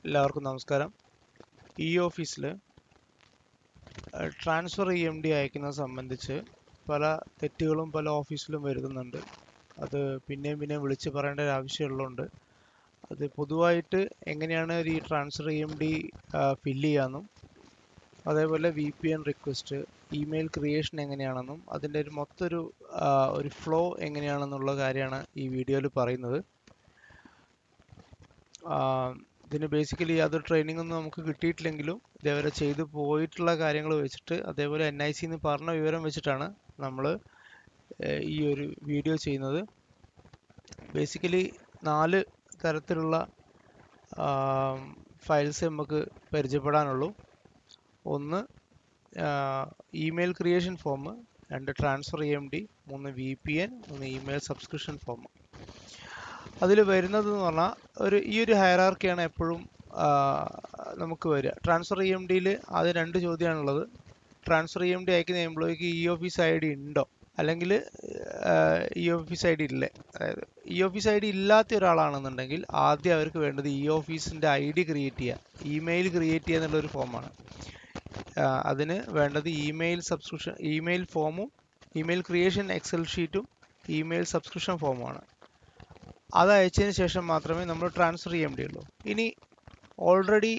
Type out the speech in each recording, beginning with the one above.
എല്ലാവർക്കും നമസ്കാരം. ഓഫീസിൽ ട്രാൻസ്ഫർ EMD അയക്കുന്നത് സംബന്ധിച്ച് പല തെറ്റുകളും പല ഓഫീസിലും വരുന്നുണ്ട്. അത് പിന്നെയും വിളിച്ച് പറയേണ്ട ഒരു ആവശ്യമുള്ളതുകൊണ്ട് അത് പൊതുവായിട്ട് എങ്ങനെയാണ് ഈ ട്രാൻസ്ഫർ EMD ഫില്ല് ചെയ്യാമെന്നും അതേപോലെ VPN റിക്വസ്റ്റ് ഇമെയിൽ ക്രിയേഷൻ എങ്ങനെയാണെന്നും അതിൻ്റെ ഒരു മൊത്തം ഒരു ഫ്ലോ എങ്ങനെയാണെന്നുള്ള കാര്യമാണ് ഈ വീഡിയോയിൽ പറയുന്നത്. ഇതിന് ബേസിക്കലി യാതൊരു ട്രെയിനിങ് ഒന്നും നമുക്ക് കിട്ടിയിട്ടില്ലെങ്കിലും ഇതേവരെ ചെയ്തു പോയിട്ടുള്ള കാര്യങ്ങൾ വെച്ചിട്ട് അതേപോലെ NIC എന്ന് പറഞ്ഞ വിവരം വെച്ചിട്ടാണ് നമ്മൾ ഈ ഒരു വീഡിയോ ചെയ്യുന്നത്. ബേസിക്കലി 4 തരത്തിലുള്ള ഫയൽസ് നമുക്ക് പരിചയപ്പെടാനുള്ളൂ. ഒന്ന് email creation form, 2 transfer EMD, 3 VPN, 3 email subscription form. അതിൽ വരുന്നതെന്ന് പറഞ്ഞാൽ ഈ ഒരു ഹയറാർക്കിയാണ് എപ്പോഴും നമുക്ക് വരിക. ട്രാൻസ്ഫർ EMDയിൽ ആദ്യം 2 ചോദ്യമാണുള്ളത്. ട്രാൻസ്ഫർ EMD അയക്കുന്ന എംപ്ലോയിക്ക് ഓഫീസ് ID ഉണ്ടോ, അല്ലെങ്കിൽ ഓഫീസ് ID ഇല്ലേ. അതായത് ഓഫീസ് ID ഇല്ലാത്ത ഒരാളാണെന്നുണ്ടെങ്കിൽ ആദ്യം അവർക്ക് വേണ്ടത് ഓഫീസിൻ്റെ ID ക്രിയേറ്റ് ചെയ്യുക, ഇമെയിൽ ക്രിയേറ്റ് ചെയ്യുക എന്നുള്ളൊരു ഫോമാണ്. അതിന് വേണ്ടത് ഇമെയിൽ സബ്സ്ക്രിപ്ഷൻ, ഇമെയിൽ ഫോമും, ഇമെയിൽ ക്രിയേഷൻ എക്സൽ ഷീറ്റും, ഇമെയിൽ സബ്സ്ക്രിപ്ഷൻ ഫോമുമാണ്. അത് അയച്ചതിന് ശേഷം മാത്രമേ നമ്മൾ ട്രാൻസ്ഫർ EMD ഉള്ളൂ. ഇനി ഓൾറെഡി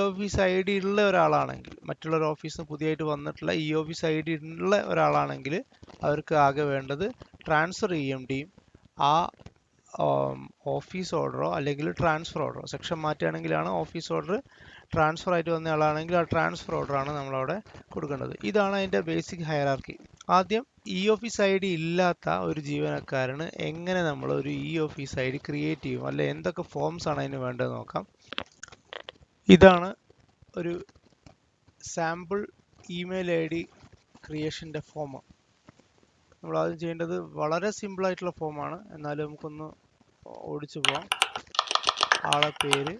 ഓഫീസ് ID ഉള്ള ഒരാളാണെങ്കിൽ, മറ്റുള്ളൊരു ഓഫീസിൽ നിന്ന് പുതിയതായിട്ട് വന്നിട്ടുള്ള ഓഫീസ് ID ഉള്ള ഒരാളാണെങ്കിൽ അവർക്ക് ആകെ വേണ്ടത് ട്രാൻസ്ഫർ EMDയും ആ ഓഫീസ് ഓർഡറോ അല്ലെങ്കിൽ ട്രാൻസ്ഫർ ഓർഡറോ, സെക്ഷൻ മാറ്റുകയാണെങ്കിലാണ് ഓഫീസ് ഓർഡർ, ട്രാൻസ്ഫർ ആയിട്ട് വന്ന ആളാണെങ്കിൽ ആ ട്രാൻസ്ഫർ ഓർഡറാണ് നമ്മളവിടെ കൊടുക്കേണ്ടത്. ഇതാണ് അതിൻ്റെ ബേസിക് ഹയറാർക്കി. ആദ്യം ഓഫീസ് ID ഇല്ലാത്ത ഒരു ജീവനക്കാരന് എങ്ങനെ നമ്മൾ ഒരു ഓഫീസ് ID ക്രിയേറ്റ് ചെയ്യും, അല്ലെ എന്തൊക്കെ ഫോംസ് ആണ് അതിന് വേണ്ടത് നോക്കാം. ഇതാണ് ഒരു സാമ്പിൾ ഇമെയിൽ ID ക്രിയേഷൻ്റെ ഫോം. നമ്മൾ ആദ്യം ചെയ്യേണ്ടത് വളരെ സിമ്പിൾ ആയിട്ടുള്ള ഫോമാണ്, എന്നാലും നമുക്കൊന്ന് ഓടിച്ചു പോവാം. ആളെ പേര്,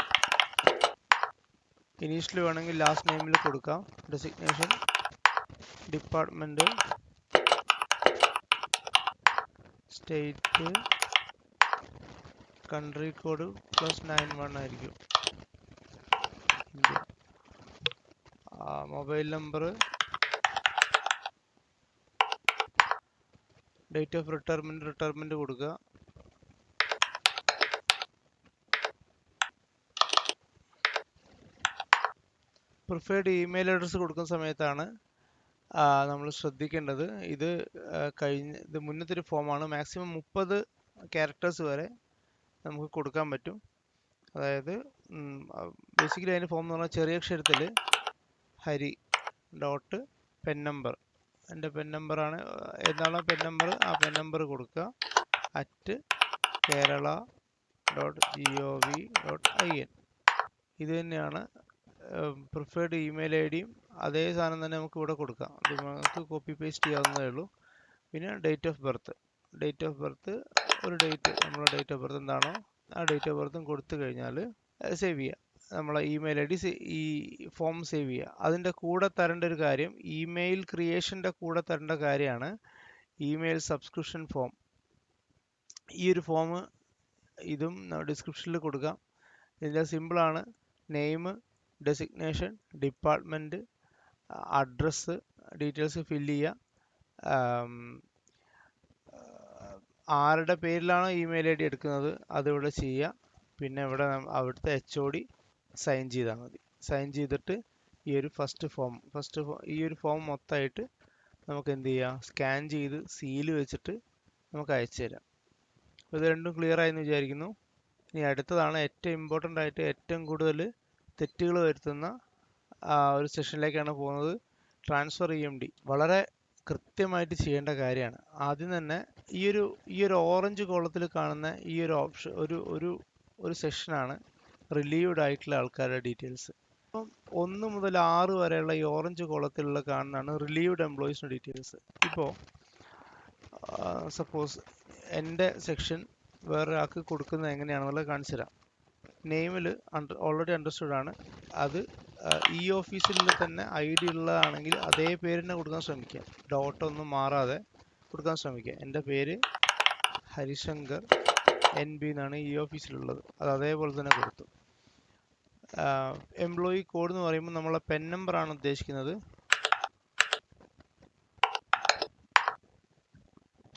ഇനീഷ്യൽ വേണമെങ്കിൽ ലാസ്റ്റ് നെയിമിൽ കൊടുക്കാം. Designation, department, state, country code +91 ആയിരിക്കും. India. Mobile number, date of retirement കൊടുക്കുക. പ്രിഫേർഡ് ഇമെയിൽ അഡ്രസ്സ് കൊടുക്കുന്ന സമയത്താണ് നമ്മൾ ശ്രദ്ധിക്കേണ്ടത്. ഇത് മുന്നത്തെ ഒരു ഫോമാണ്. മാക്സിമം 30 ക്യാരക്ടേഴ്സ് വരെ നമുക്ക് കൊടുക്കാൻ പറ്റും. അതായത് ബേസിക്കലി അതിൻ്റെ ഫോം എന്ന് പറഞ്ഞാൽ ചെറിയ അക്ഷരത്തിൽ ഹരി ഡോട്ട് പെൻ നമ്പർ, എൻ്റെ പെൻ നമ്പറാണ്, ഏതാണോ പെൻ നമ്പർ ആ പെൻ നമ്പർ കൊടുക്കുക, @kerala.gov.in. ഇത് തന്നെയാണ് പ്രിഫേർഡ് ഇമെയിൽ IDയും. അതേ സാധനം തന്നെ നമുക്ക് ഇവിടെ കൊടുക്കാം. അത് നമുക്ക് കോപ്പി പേസ്റ്റ് ചെയ്യാവുന്നതേ ഉള്ളൂ. പിന്നെ ഡേറ്റ് ഓഫ് ബർത്ത്, ഒരു ഡേറ്റ്, നമ്മളെ ഡേറ്റ് ഓഫ് ബർത്ത് എന്താണോ ആ ഡേറ്റ് ഓഫ് ബർത്തും കൊടുത്തു കഴിഞ്ഞാൽ സേവ് ചെയ്യുക. നമ്മളെ ഇമെയിൽ ID ഈ ഫോം സേവ് ചെയ്യുക. അതിൻ്റെ കൂടെ തരേണ്ട ഒരു കാര്യം, ഇമെയിൽ ക്രിയേഷൻ്റെ കൂടെ തരേണ്ട കാര്യമാണ് ഇമെയിൽ സബ്സ്ക്രിപ്ഷൻ ഫോം. ഈ ഒരു ഫോം ഇതും ഡിസ്ക്രിപ്ഷനിൽ കൊടുക്കാം. ഇതിൻ്റെ സിമ്പിളാണ്. Name, designation, department, address, details fill ചെയ്യുക. ആരുടെ പേരിലാണോ ഇമെയിൽ ID എടുക്കുന്നത് അതിവിടെ ചെയ്യുക. പിന്നെ ഇവിടെ അവിടുത്തെ HOD സൈൻ ചെയ്താൽ മതി. സൈൻ ചെയ്തിട്ട് ഈ ഒരു ഈ ഒരു ഫോം മൊത്തമായിട്ട് നമുക്ക് എന്ത് ചെയ്യാം, സ്കാൻ ചെയ്ത് സീല് വെച്ചിട്ട് നമുക്ക് അയച്ചു തരാം. ഇത് രണ്ടും ക്ലിയർ ആയെന്ന് വിചാരിക്കുന്നു. ഇനി അടുത്തതാണ് ഏറ്റവും ഇമ്പോർട്ടൻ്റ് ആയിട്ട് ഏറ്റവും കൂടുതൽ തെറ്റുകൾ വരുത്തുന്ന ഒരു സെഷനിലേക്കാണ് പോകുന്നത്. ട്രാൻസ്ഫർ EMD വളരെ കൃത്യമായിട്ട് ചെയ്യേണ്ട കാര്യമാണ്. ആദ്യം തന്നെ ഈ ഒരു ഓറഞ്ച് കോളത്തിൽ കാണുന്ന ഈ ഒരു ഓപ്ഷൻ ഒരു സെഷനാണ് റിലീവ്ഡ് ആയിട്ടുള്ള ആൾക്കാരുടെ ഡീറ്റെയിൽസ്. അപ്പം 1 മുതൽ 6 വരെയുള്ള ഈ ഓറഞ്ച് കോളത്തിലുള്ള കാണുന്നതാണ് റിലീവ്ഡ് എംപ്ലോയീസിൻ്റെ ഡീറ്റെയിൽസ്. ഇപ്പോൾ സപ്പോസ് എൻ്റെ സെക്ഷൻ വേറൊരാൾക്ക് കൊടുക്കുന്നത് എങ്ങനെയാണെന്നുള്ളത് കാണിച്ചു തരാം. നെയിമിൽ ഓൾറെഡി അണ്ടർസ്റ്റുഡ് ആണ്. അത് ഈ ഓഫീസിൽ തന്നെ ID ഉള്ളതാണെങ്കിൽ അതേ പേര് തന്നെ കൊടുക്കാൻ ശ്രമിക്കുക. ഡോട്ടൊന്നും മാറാതെ കൊടുക്കാൻ ശ്രമിക്കുക. എൻ്റെ പേര് ഹരിശങ്കർ NB എന്നാണ് ഈ ഓഫീസിലുള്ളത്. അത് അതേപോലെ തന്നെ കൊടുത്തു. എംപ്ലോയി കോഡ് എന്ന് പറയുമ്പോൾ നമ്മളെ പെൻ നമ്പർ ആണ് ഉദ്ദേശിക്കുന്നത്.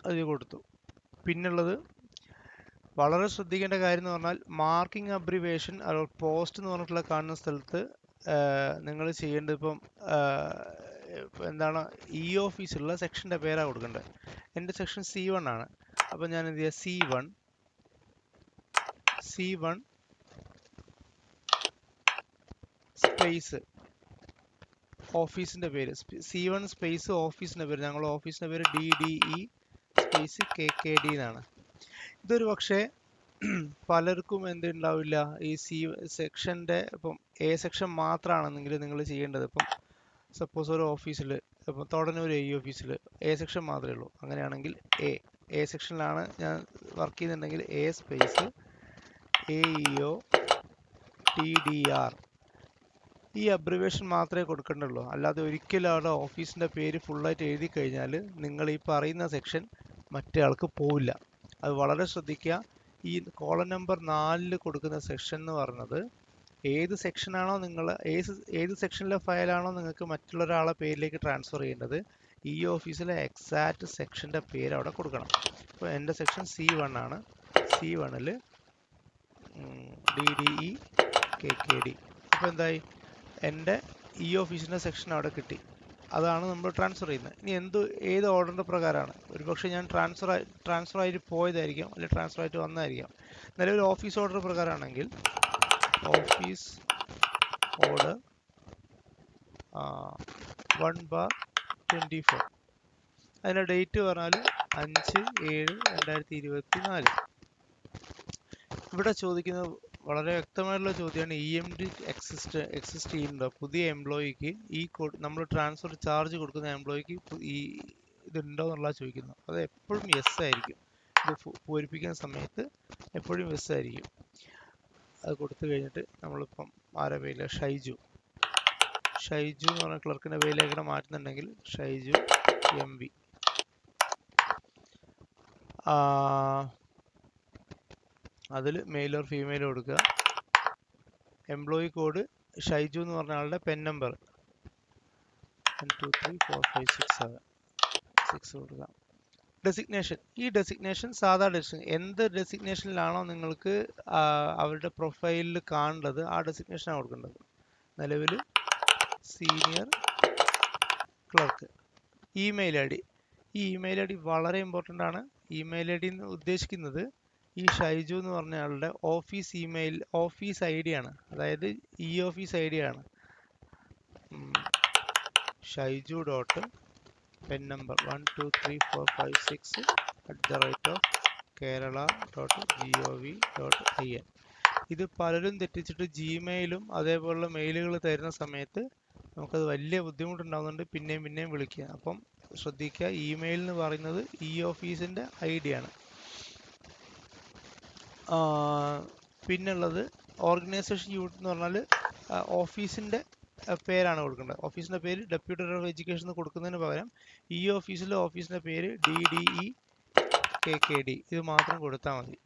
അത് കൊടുത്തു. പിന്നുള്ളത് വളരെ ശ്രദ്ധിക്കേണ്ട കാര്യം എന്ന് പറഞ്ഞാൽ മാർക്കിംഗ് അബ്രിവേഷൻ അല്ലെങ്കിൽ പോസ്റ്റ് എന്ന് പറഞ്ഞിട്ടുള്ള കാണുന്ന സ്ഥലത്ത് നിങ്ങൾ ചെയ്യേണ്ടത് ഇപ്പം എന്താണ് ഇ ഓഫീസുള്ള സെക്ഷൻ്റെ പേരാണ് കൊടുക്കേണ്ടത്. എൻ്റെ സെക്ഷൻ C1 ആണ്. അപ്പം ഞാൻ എന്ത് ചെയ്യുക, C1 സ്പേസ് ഓഫീസിൻ്റെ പേര്, C1 സ്പേസ് ഓഫീസിൻ്റെ പേര്, ഞങ്ങളുടെ ഓഫീസിൻ്റെ പേര് DDE സ്പേസ് KKD എന്നാണ്. ഇതൊരു പക്ഷേ പലർക്കും എന്തുണ്ടാവില്ല, ഈ സെക്ഷൻ്റെ ഇപ്പം A സെക്ഷൻ മാത്രമാണെന്നെങ്കിൽ നിങ്ങൾ ചെയ്യേണ്ടത്, ഇപ്പം സപ്പോസ് ഒരു ഓഫീസിൽ ഇപ്പം തൊടനൂർ AE ഓഫീസിൽ A സെക്ഷൻ മാത്രമേ ഉള്ളൂ. അങ്ങനെയാണെങ്കിൽ A സെക്ഷനിലാണ് ഞാൻ വർക്ക് ചെയ്യുന്നുണ്ടെങ്കിൽ A സ്പേസ് AEO TDR ഈ അബ്രിവേഷൻ മാത്രമേ കൊടുക്കേണ്ടുള്ളൂ. അല്ലാതെ ഒരിക്കലും അവിടെ ഓഫീസിൻ്റെ പേര് ഫുള്ളായിട്ട് എഴുതി കഴിഞ്ഞാൽ നിങ്ങൾ ഈ പറയുന്ന സെക്ഷൻ മറ്റേ ആൾക്ക് പോവില്ല. അത് വളരെ ശ്രദ്ധിക്കുക. ഈ കോളം നമ്പർ 4 കൊടുക്കുന്ന സെക്ഷൻ എന്ന് പറയുന്നത് ഏത് സെക്ഷനാണോ നിങ്ങൾ ഏത് സെക്ഷനിലെ ഫയലാണോ നിങ്ങൾക്ക് മറ്റുള്ള ഒരാളെ പേരിലേക്ക് ട്രാൻസ്ഫർ ചെയ്യേണ്ടത്, ഈ ഓഫീസിലെ എക്സാക്റ്റ് സെക്ഷൻ്റെ പേര് അവിടെ കൊടുക്കണം. ഇപ്പോൾ എൻ്റെ സെക്ഷൻ C1 ആണ്. C1ൽ DDE KKD. അപ്പോൾ എന്തായി, എൻ്റെ ഈ ഓഫീസിൻ്റെ സെക്ഷൻ അവിടെ കിട്ടി. അതാണ് നമ്മൾ ട്രാൻസ്ഫർ ചെയ്യുന്നത്. ഇനി ഏത് ഓർഡറിൻ്റെ പ്രകാരമാണ്, ഒരുപക്ഷെ ഞാൻ ട്രാൻസ്ഫർ ആയിട്ട് പോയതായിരിക്കാം, അല്ലെങ്കിൽ ട്രാൻസ്ഫർ ആയിട്ട് വന്നതായിരിക്കാം. നിലവിൽ ഓഫീസ് ഓർഡർ പ്രകാരമാണെങ്കിൽ ഓഫീസ് ഓർഡർ 1/24. അതിൻ്റെ ഡേറ്റ് പറഞ്ഞാൽ 5/7/2024. ഇവിടെ ചോദിക്കുന്നത് വളരെ വ്യക്തമായിട്ടുള്ള ചോദ്യമാണ്, EMD എക്സിസ്റ്റ് ചെയ്യുന്നുണ്ടോ പുതിയ എംപ്ലോയിക്ക്, ഈ നമ്മൾ ട്രാൻസ്ഫർ ചാർജ് കൊടുക്കുന്ന എംപ്ലോയിക്ക് ഈ ഇതുണ്ടോ എന്നുള്ള ചോദിക്കുന്നത്. അത് എപ്പോഴും യെസ് ആയിരിക്കും. ഇത് പൂരിപ്പിക്കുന്ന സമയത്ത് എപ്പോഴും യെസ് ആയിരിക്കും. അത് കൊടുത്തു കഴിഞ്ഞിട്ട് നമ്മളിപ്പം ആരെ പേരില്ല, ഷൈജു എന്ന് പറഞ്ഞ ക്ലർക്കിൻ്റെ പേരിലേക്ക് മാറ്റുന്നുണ്ടെങ്കിൽ ഷൈജു MV. അതിൽ മെയിൽ ഓർ ഫീമെയിൽ കൊടുക്കുക. എംപ്ലോയി കോഡ് ഷൈജു എന്ന് പറഞ്ഞ ആളുടെ പെൻ നമ്പർ 1234567 കൊടുക്കുക. ഡെസിഗ്നേഷൻ, ഈ ഡെസിഗ്നേഷൻ സാധാ ഡെസിഗ്നേഷൻ, എന്ത് ഡെസിഗ്നേഷനിലാണോ നിങ്ങൾക്ക് അവരുടെ പ്രൊഫൈലിൽ കാണേണ്ടത് ആ ഡെസിഗ്നേഷനാണ് കൊടുക്കേണ്ടത്. നിലവിൽ സീനിയർ ക്ലർക്ക്. ഇമെയിൽ ID, ഈ ഇമെയിൽ ID വളരെ ഇമ്പോർട്ടൻ്റ് ആണ്. ഇമെയിൽ ID എന്ന് ഉദ്ദേശിക്കുന്നത് ഈ ഷൈജു എന്ന് പറഞ്ഞ ആളുടെ ഓഫീസ് ID ആണ്. അതായത് ഈ ഓഫീസ് ID ആണ്. Shaiju dot pen number 1234568@kerala.gov.in. ഇത് പലരും തെറ്റിച്ചിട്ട് ജിമെയിലും അതേപോലുള്ള മെയിലുകൾ തരുന്ന സമയത്ത് നമുക്കത് വലിയ ബുദ്ധിമുട്ടുണ്ടാകുന്നുണ്ട്. പിന്നെയും വിളിക്കുക. അപ്പം ശ്രദ്ധിക്കുക, ഇമെയിൽ എന്ന് പറയുന്നത് ഈ ഓഫീസിൻ്റെ ID ആണ്. പിന്നുള്ളത് ഓർഗനൈസേഷൻ യൂണിറ്റ് എന്ന് പറഞ്ഞാൽ ഓഫീസിൻ്റെ പേരാണ് കൊടുക്കേണ്ടത്. ഓഫീസിൻ്റെ പേര് ഡെപ്യൂട്ടി ഡയറക്ടർ ഓഫ് എഡ്യൂക്കേഷൻ എന്ന് കൊടുക്കുന്നതിന് പകരം ഈ ഓഫീസിൻ്റെ പേര് DDE KKD ഇത് മാത്രം കൊടുത്താൽ മതി.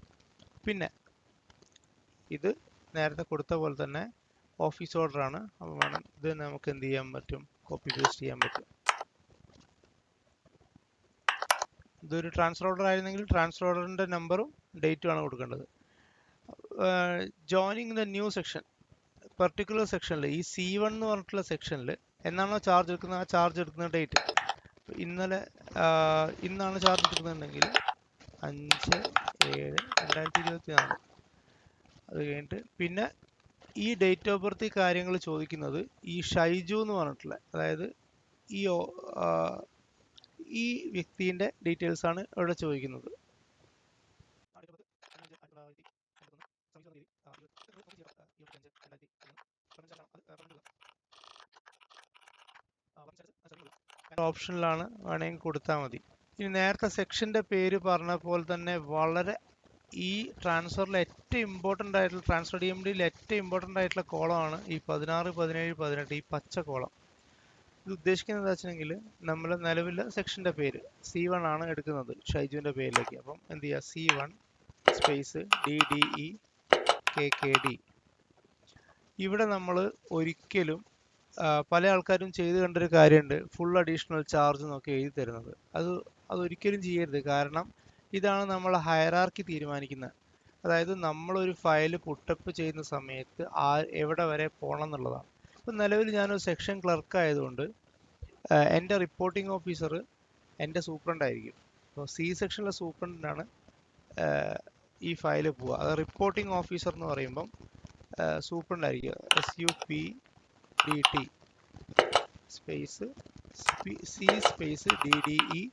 പിന്നെ ഇത് നേരത്തെ കൊടുത്ത പോലെ തന്നെ ഓഫീസ് ഓർഡറാണ്. അപ്പോൾ വേണം ഇത് നമുക്ക് എന്ത് ചെയ്യാൻ പറ്റും, കോപ്പി പേസ്റ്റ് ചെയ്യാൻ പറ്റും. ഇതൊരു ട്രാൻസ്ഫർ ഓർഡർ ആയിരുന്നെങ്കിൽ ട്രാൻസ്ഫർ ഓർഡറിൻ്റെ നമ്പറും ഡേറ്റും ആണ് കൊടുക്കേണ്ടത്. Joining the new section, particular സെക്ഷനിൽ ഈ C1 എന്ന് പറഞ്ഞിട്ടുള്ള സെക്ഷനിൽ എന്നാണോ ചാർജ് എടുക്കുന്നത് ആ ചാർജ് എടുക്കുന്ന ഡേറ്റ്. ഇന്നാണ് ചാർജ് എടുക്കുന്നുണ്ടെങ്കിൽ 5/7/2024. അത് കഴിഞ്ഞിട്ട് പിന്നെ ഈ ഡേറ്റ് ഓഫ് ബർത്ത് കാര്യങ്ങൾ ചോദിക്കുന്നത് ഈ ഷൈജു എന്ന് പറഞ്ഞിട്ടുള്ള, അതായത് ഈ വ്യക്തിൻ്റെ ഡീറ്റെയിൽസ് ആണ് ഇവിടെ ചോദിക്കുന്നത്. ഓപ്ഷനിലാണ് വേണമെങ്കിൽ കൊടുത്താൽ മതി. ഇനി നേരത്തെ സെക്ഷൻ്റെ പേര് പറഞ്ഞ പോലെ തന്നെ വളരെ ഈ ട്രാൻസ്ഫറിൽ ഏറ്റവും ഇമ്പോർട്ടൻ്റ് ആയിട്ടുള്ള ട്രാൻസ്ഫർ DMDയിൽ ഏറ്റവും ഇമ്പോർട്ടൻ്റ് ആയിട്ടുള്ള കോളമാണ് ഈ 16, 17, 18 ഈ പച്ച കോളം. ഇത് ഉദ്ദേശിക്കുന്നത് എന്താ വെച്ചിട്ടുണ്ടെങ്കിൽ നമ്മൾ നിലവിലെ സെക്ഷൻ്റെ പേര് C1 ആണ് എടുക്കുന്നത് ഷൈജുവിൻ്റെ പേരിലേക്ക്. അപ്പം എന്ത് ചെയ്യുക, C1 സ്പേസ് DDE KKD. ഇവിടെ നമ്മൾ ഒരിക്കലും പല ആൾക്കാരും ചെയ്ത് കണ്ടൊരു കാര്യമുണ്ട്, ഫുൾ അഡീഷണൽ ചാർജ് എന്നൊക്കെ എഴുതി തരുന്നത്. അതൊരിക്കലും ചെയ്യരുത്. കാരണം ഇതാണ് നമ്മൾ ഹയറാർക്കി തീരുമാനിക്കുന്നത്. അതായത് നമ്മളൊരു ഫയൽ പുട്ടപ്പ് ചെയ്യുന്ന സമയത്ത് എവിടെ വരെ പോകണം എന്നുള്ളതാണ്. ഇപ്പം നിലവിൽ ഞാനൊരു സെക്ഷൻ ക്ലർക്ക് ആയതുകൊണ്ട് എൻ്റെ റിപ്പോർട്ടിംഗ് ഓഫീസർ എൻ്റെ സൂപ്രണ്ട് ആയിരിക്കും. അപ്പോൾ സി സെക്ഷനിലെ സൂപ്രണ്ടിനാണ് ഈ ഫയൽ പോവുക. അത് റിപ്പോർട്ടിംഗ് ഓഫീസർ എന്ന് പറയുമ്പം സൂപ്രണ്ട് ആയിരിക്കും. SUPDT space C space DDEKKD.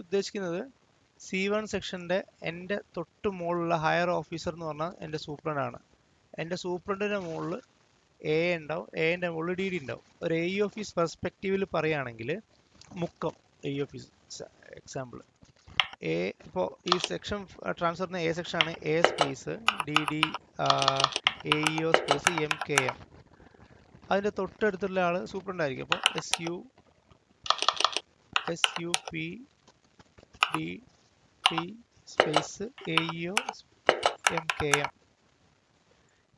ഉദ്ദേശിക്കുന്നത് C1 സെക്ഷൻ്റെ എൻ്റെ തൊട്ട് മുകളിലുള്ള ഹയർ ഓഫീസർ എന്ന് പറഞ്ഞാൽ എൻ്റെ സൂപ്രണ്ടാണ്. എൻ്റെ സൂപ്രണ്ടിൻ്റെ മുകളിൽ A ഉണ്ടാവും, എൻ്റെ മുകളിൽ DD ഉണ്ടാവും. ഒരു AE ഓഫീസ് പെർസ്പെക്റ്റീവിൽ പറയുകയാണെങ്കിൽ മുക്കം AE ഓഫീസ് എക്സാമ്പിൾ ഇപ്പോൾ ഈ സെക്ഷൻ ട്രാൻസ്ഫറിന് A സെക്ഷൻ ആണ്. A space DD AEO space MKM. അതിൻ്റെ തൊട്ടടുത്തുള്ള ആൾ സൂപ്രണ്ട് ആയിരിക്കും. അപ്പോൾ SUPDT സ്പേസ് AEO MKM.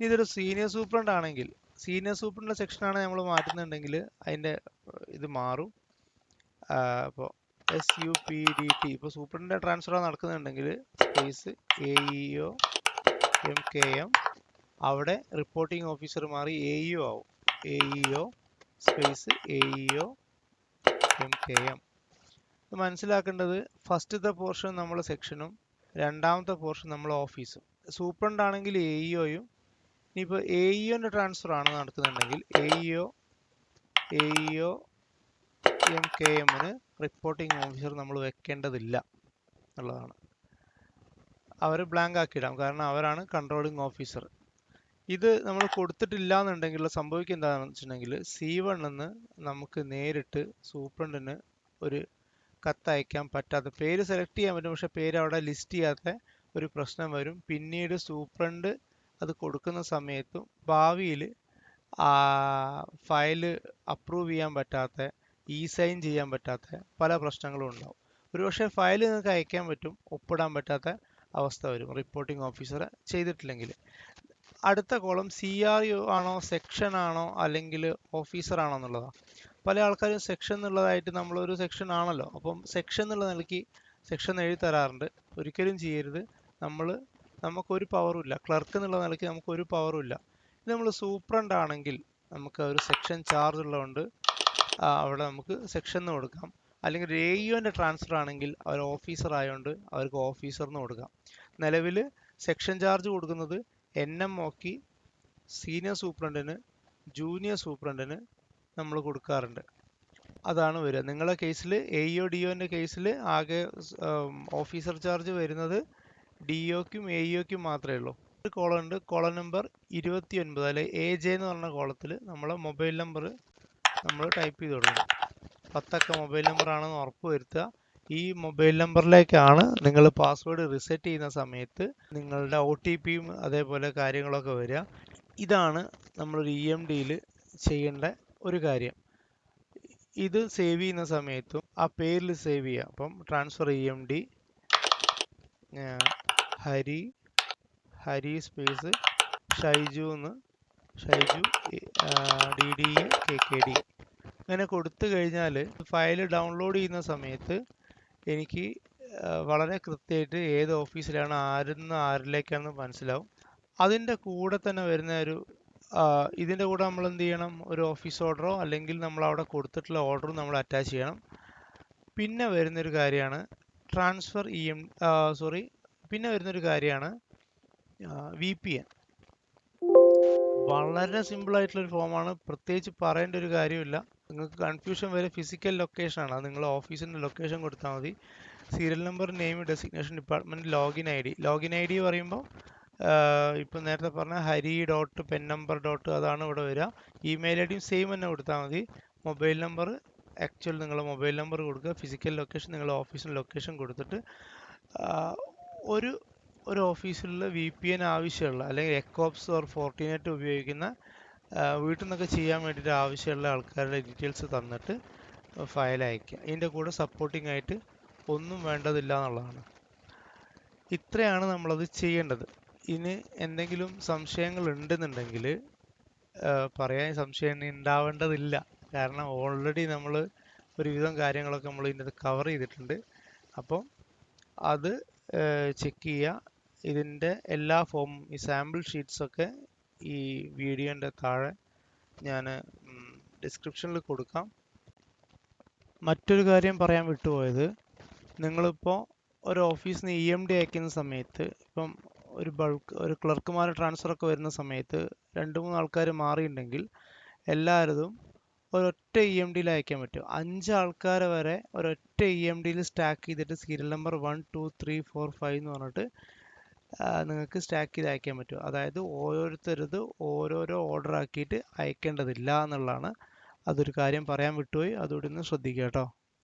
ഇതൊരു സീനിയർ സൂപ്രണ്ട് ആണെങ്കിൽ, സീനിയർ സൂപ്രണ്ടിൻ്റെ സെക്ഷനാണ് നമ്മൾ മാറ്റുന്നുണ്ടെങ്കിൽ അതിൻ്റെ ഇത് മാറും. അപ്പോൾ SUPDT ഇപ്പോൾ സൂപ്രണ്ടിൻ്റെ ട്രാൻസ്ഫർ നടക്കുന്നുണ്ടെങ്കിൽ സ്പേസ് AEO MKM. അവിടെ റിപ്പോർട്ടിംഗ് ഓഫീസർ മാറി AEO ആവും. AEO space AEO MKM. മനസ്സിലാക്കേണ്ടത് ഫസ്റ്റത്തെ പോർഷൻ നമ്മൾ സെക്ഷനും രണ്ടാമത്തെ പോർഷൻ നമ്മൾ ഓഫീസും. സൂപ്രണ്ട് ആണെങ്കിൽ AEOയും. ഇനിയിപ്പോൾ AEOൻ്റെ ട്രാൻസ്ഫർ ആണ് നടക്കുന്നുണ്ടെങ്കിൽ AEO MKMന് റിപ്പോർട്ടിംഗ് ഓഫീസർ നമ്മൾ വെക്കേണ്ടതില്ല എന്നുള്ളതാണ്. അവർ ബ്ലാങ്ക് ആക്കിയിടാം, കാരണം അവരാണ് കൺട്രോളിംഗ് ഓഫീസർ. ഇത് നമ്മൾ കൊടുത്തിട്ടില്ല എന്നുണ്ടെങ്കിൽ സംഭവിക്കുക എന്താണെന്ന് വെച്ചിട്ടുണ്ടെങ്കിൽ C1 നമുക്ക് നേരിട്ട് സൂപ്രണ്ടിന് ഒരു കത്തയക്കാൻ പറ്റാത്ത, പേര് സെലക്ട് ചെയ്യാൻ പറ്റും പക്ഷെ പേര് അവിടെ ലിസ്റ്റ് ചെയ്യാത്ത ഒരു പ്രശ്നം വരും. പിന്നീട് സൂപ്രണ്ട് അത് കൊടുക്കുന്ന സമയത്തും ഭാവിയിൽ ഫയല് അപ്രൂവ് ചെയ്യാൻ പറ്റാത്ത, സൈൻ ചെയ്യാൻ പറ്റാത്ത പല പ്രശ്നങ്ങളും ഉണ്ടാവും. ഒരുപക്ഷെ ഫയൽ നിങ്ങൾക്ക് അയക്കാൻ പറ്റും, ഒപ്പിടാൻ പറ്റാത്ത അവസ്ഥ വരും റിപ്പോർട്ടിംഗ് ഓഫീസർ ചെയ്തിട്ടില്ലെങ്കിൽ. അടുത്ത കോളം CRO ആണോ സെക്ഷൻ ആണോ അല്ലെങ്കിൽ ഓഫീസർ ആണോ എന്നുള്ളതാണ്. പല ആൾക്കാരും സെക്ഷൻ എന്നുള്ളതായിട്ട് നമ്മളൊരു സെക്ഷൻ ആണല്ലോ, അപ്പം സെക്ഷൻ എന്നുള്ള നിലയ്ക്ക് സെക്ഷൻ എഴുതി തരാറുണ്ട്. ഒരിക്കലും ചെയ്യരുത്. നമുക്കൊരു പവറും ഇല്ല, ക്ലർക്ക് എന്നുള്ള നിലയ്ക്ക് നമുക്കൊരു പവറും ഇല്ല. ഇത് നമ്മൾ സൂപ്രണ്ട് ആണെങ്കിൽ നമുക്ക് ഒരു സെക്ഷൻ ചാർജ് ഉള്ളതുകൊണ്ട് അവിടെ നമുക്ക് സെക്ഷൻ എന്ന് കൊടുക്കാം. അല്ലെങ്കിൽ AEOൻ്റെ ട്രാൻസ്ഫർ ആണെങ്കിൽ അവർ ഓഫീസർ ആയതുകൊണ്ട് അവർക്ക് ഓഫീസറിന് കൊടുക്കാം. നിലവിൽ സെക്ഷൻ ചാർജ് കൊടുക്കുന്നത് NMOക്ക് സീനിയർ സൂപ്രണ്ടിന്, ജൂനിയർ സൂപ്രണ്ടിന് നമ്മൾ കൊടുക്കാറുണ്ട്. അതാണ് വരിക. നിങ്ങളുടെ കേസിൽ AEO DOൻ്റെ കേസിൽ ആകെ ഓഫീസർ ചാർജ് വരുന്നത് DOക്കും AEOക്കും മാത്രമേ ഉള്ളൂ. ഒരു കോളം ഉണ്ട്, കോളം നമ്പർ 29, അല്ലെ AJ എന്ന് പറഞ്ഞ കോളത്തിൽ നമ്മളെ മൊബൈൽ നമ്പർ നമ്മൾ ടൈപ്പ് ചെയ്ത് കൊടുക്കണം. 10 അക്ക മൊബൈൽ നമ്പർ ആണെന്ന് ഉറപ്പ് വരുത്തുക. ഈ മൊബൈൽ നമ്പറിലേക്കാണ് നിങ്ങൾ പാസ്വേഡ് റിസെറ്റ് ചെയ്യുന്ന സമയത്ത് നിങ്ങളുടെ OTPയും അതേപോലെ കാര്യങ്ങളൊക്കെ വരിക. ഇതാണ് നമ്മളൊരു EMDയിൽ ചെയ്യേണ്ട ഒരു കാര്യം. ഇത് സേവ് ചെയ്യുന്ന സമയത്തും ആ പേരിൽ സേവ് ചെയ്യുക. അപ്പം transfer EMD Hari space Shaiju DDEKKD അങ്ങനെ കൊടുത്തു കഴിഞ്ഞാൽ ഫയൽ ഡൗൺലോഡ് ചെയ്യുന്ന സമയത്ത് എനിക്ക് വളരെ കൃത്യമായിട്ട് ഏത് ഓഫീസിലാണ് ആരിലേക്കാണെന്ന് മനസ്സിലാവും. അതിൻ്റെ കൂടെ തന്നെ വരുന്ന ഇതിൻ്റെ കൂടെ നമ്മൾ എന്ത് ചെയ്യണം, ഒരു ഓഫീസ് ഓർഡറോ അല്ലെങ്കിൽ നമ്മൾ അവിടെ കൊടുത്തിട്ടുള്ള ഓർഡറും നമ്മൾ അറ്റാച്ച് ചെയ്യണം. പിന്നെ വരുന്നൊരു കാര്യമാണ് VPN. വളരെ സിമ്പിളായിട്ടുള്ളൊരു ഫോമാണ്, പ്രത്യേകിച്ച് പറയേണ്ട ഒരു കാര്യമില്ല. നിങ്ങൾക്ക് കൺഫ്യൂഷൻ വരെ ഫിസിക്കൽ ലൊക്കേഷനാണ്. അത് നിങ്ങൾ ഓഫീസിൻ്റെ ലൊക്കേഷൻ കൊടുത്താൽ മതി. Serial number, name, designation, department, login I D പറയുമ്പോൾ ഇപ്പം നേരത്തെ പറഞ്ഞ hari.penNumber. അതാണ് ഇവിടെ വരിക. ഇമെയിൽ ഐ ഡിയും സെയിം തന്നെ കൊടുത്താൽ മതി. മൊബൈൽ നമ്പർ നിങ്ങളുടെ മൊബൈൽ നമ്പർ കൊടുക്കുക. ഫിസിക്കൽ ലൊക്കേഷൻ നിങ്ങളുടെ ഓഫീസിൻ്റെ ലൊക്കേഷൻ കൊടുത്തിട്ട് ഒരു ഓഫീസിലുള്ള VPN ആവശ്യമുള്ള അല്ലെങ്കിൽ എക്കോപ്സ് ഓർ ഫോർട്ടിനെറ്റ് ഉപയോഗിക്കുന്ന വീട്ടിൽ നിന്നൊക്കെ ചെയ്യാൻ വേണ്ടിയിട്ട് ആവശ്യമുള്ള ആൾക്കാരുടെ ഡീറ്റെയിൽസ് തന്നിട്ട് ഫയൽ അയക്കുക. ഇതിൻ്റെ കൂടെ സപ്പോർട്ടിംഗ് ആയിട്ട് ഒന്നും വേണ്ടതില്ല എന്നുള്ളതാണ്. ഇത്രയാണ് നമ്മളത് ചെയ്യേണ്ടത്. ഇനി എന്തെങ്കിലും സംശയങ്ങൾ ഉണ്ടെന്നുണ്ടെങ്കിൽ പറയാൻ സംശയം ഉണ്ടാവേണ്ടതില്ല. കാരണം ഓൾറെഡി നമ്മൾ ഒരുവിധം കാര്യങ്ങളൊക്കെ നമ്മൾ ഇതിനകത്ത് കവർ ചെയ്തിട്ടുണ്ട്. അപ്പം അത് ചെക്ക് ചെയ്യുക. ഇതിൻ്റെ എല്ലാ ഫോമും ഈ സാമ്പിൾ ഷീറ്റ്സൊക്കെ ഈ വീഡിയോൻ്റെ താഴെ ഞാൻ ഡിസ്ക്രിപ്ഷനിൽ കൊടുക്കാം. മറ്റൊരു കാര്യം പറയാൻ വിട്ടുപോയത്, നിങ്ങളിപ്പോൾ ഒരു ഓഫീസിൽ നിന്ന് EMD അയക്കുന്ന സമയത്ത്, ഇപ്പം ഒരു ക്ലർക്കുമാർ ട്രാൻസ്ഫർ ഒക്കെ വരുന്ന സമയത്ത് 2-3 ആൾക്കാർ മാറിയിട്ടുണ്ടെങ്കിൽ എല്ലാവരും ഒരൊറ്റ EMDയിൽ അയക്കാൻ പറ്റും. 5 ആൾക്കാരെ വരെ ഒരൊറ്റ EMDയിൽ സ്റ്റാക്ക് ചെയ്തിട്ട് സീരിയൽ നമ്പർ 1 2 3 4 5 എന്ന് പറഞ്ഞിട്ട് നിങ്ങൾക്ക് സ്റ്റാക്ക് ചെയ്ത് അയക്കാൻ പറ്റും. അതായത് ഓരോരുത്തരത് ഓരോരോ ഓർഡർ ആക്കിയിട്ട് അയക്കേണ്ടതില്ല എന്നുള്ളതാണ്. അതൊരു കാര്യം പറയാൻ വിട്ടുപോയി, അതുകൂടി ഒന്ന് ശ്രദ്ധിക്കുക കേട്ടോ.